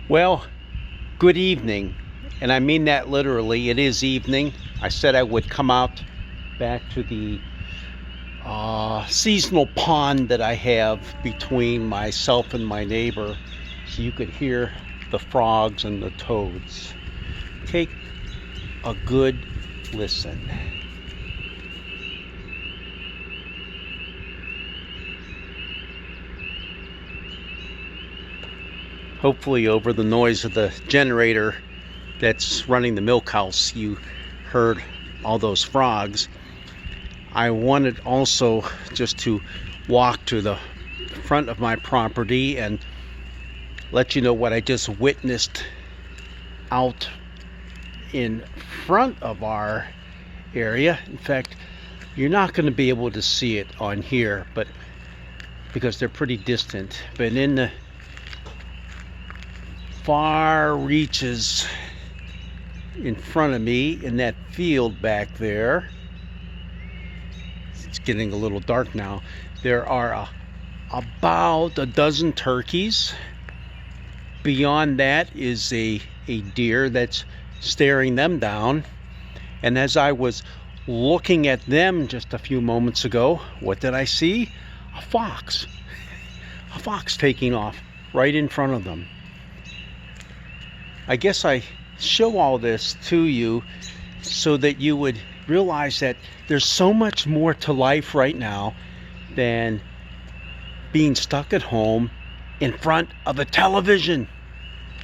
Well, good evening, and I mean that literally. It is evening. I said I would come out back to the seasonal pond that I have between myself and my neighbor so you could hear the frogs and the toads. Take a good listen. Hopefully, over the noise of the generator that's running the milk house, you heard all those frogs. I wanted also just to walk to the front of my property and let you know what I just witnessed out in front of our area. In fact, you're not going to be able to see it on here, but because they're pretty distant. But in the far reaches in front of me, in that field back there, it's getting a little dark now, there are about a dozen turkeys. Beyond that is a deer that's staring them down. And as I was looking at them just a few moments ago, what did I see? A fox. A fox taking off right in front of them. I guess I show all this to you so that you would realize that there's so much more to life right now than being stuck at home in front of a television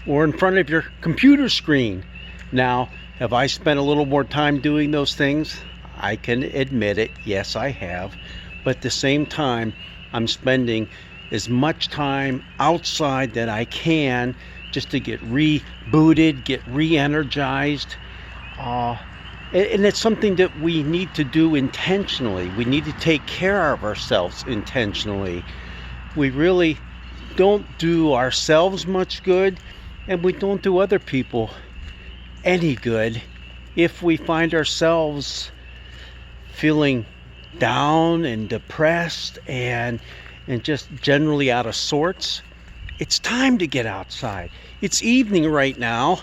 or in front of your computer screen. Now, have I spent a little more time doing those things? I can admit it. Yes, I have. But at the same time, I'm spending as much time outside that I can just to get rebooted, get re-energized. And it's something that we need to do intentionally. We need to take care of ourselves intentionally. We really don't do ourselves much good, and we don't do other people any good if we find ourselves feeling down and depressed and just generally out of sorts. It's time to get outside. It's evening right now,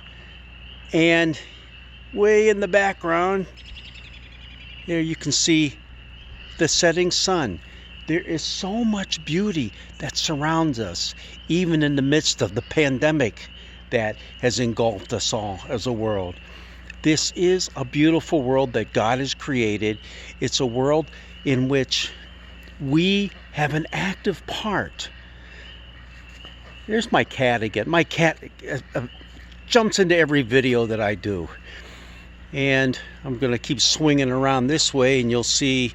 and way in the background there you can see the setting sun. There is so much beauty that surrounds us, even in the midst of the pandemic that has engulfed us all as a world. This is a beautiful world that God has created. It's a world in which we have an active part. There's my cat again. My cat jumps into every video that I do. And I'm going to keep swinging around this way, and you'll see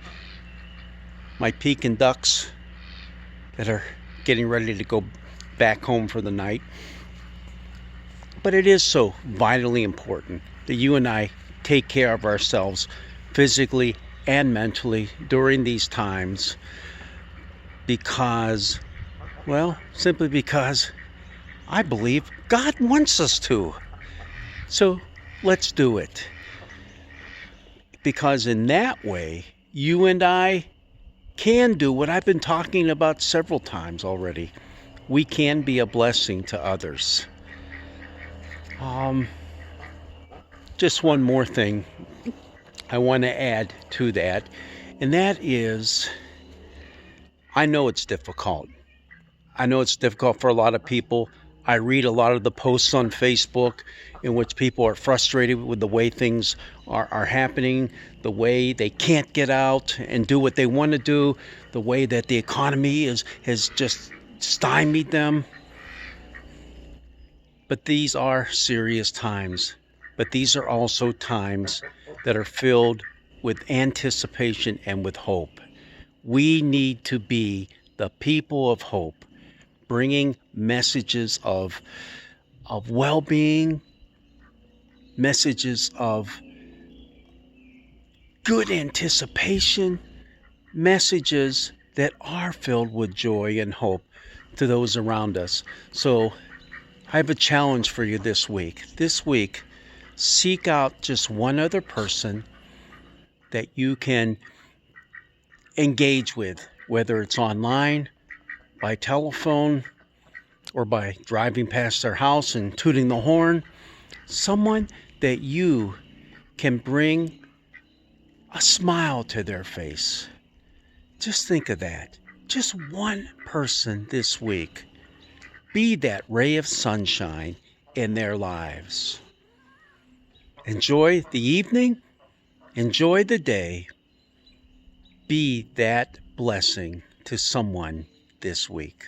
my Pekin ducks that are getting ready to go back home for the night. But it is so vitally important that you and I take care of ourselves physically and mentally during these times, because, well, simply because I believe God wants us to. So let's do it. Because in that way, you and I can do what I've been talking about several times already. We can be a blessing to others. Just one more thing I want to add to that, and that is, I know it's difficult. I know it's difficult for a lot of people. I read a lot of the posts on Facebook in which people are frustrated with the way things are happening, the way they can't get out and do what they want to do, the way that the economy has just stymied them. But these are serious times. But these are also times that are filled with anticipation and with hope. We need to be the people of hope, bringing messages of well-being, messages of good anticipation, messages that are filled with joy and hope to those around us. So I have a challenge for you this week. This week, seek out just one other person that you can engage with, whether it's online, by telephone, or by driving past their house and tooting the horn. Someone that you can bring a smile to their face. Just think of that. Just one person this week. Be that ray of sunshine in their lives. Enjoy the evening. Enjoy the day. Be that blessing to someone this week.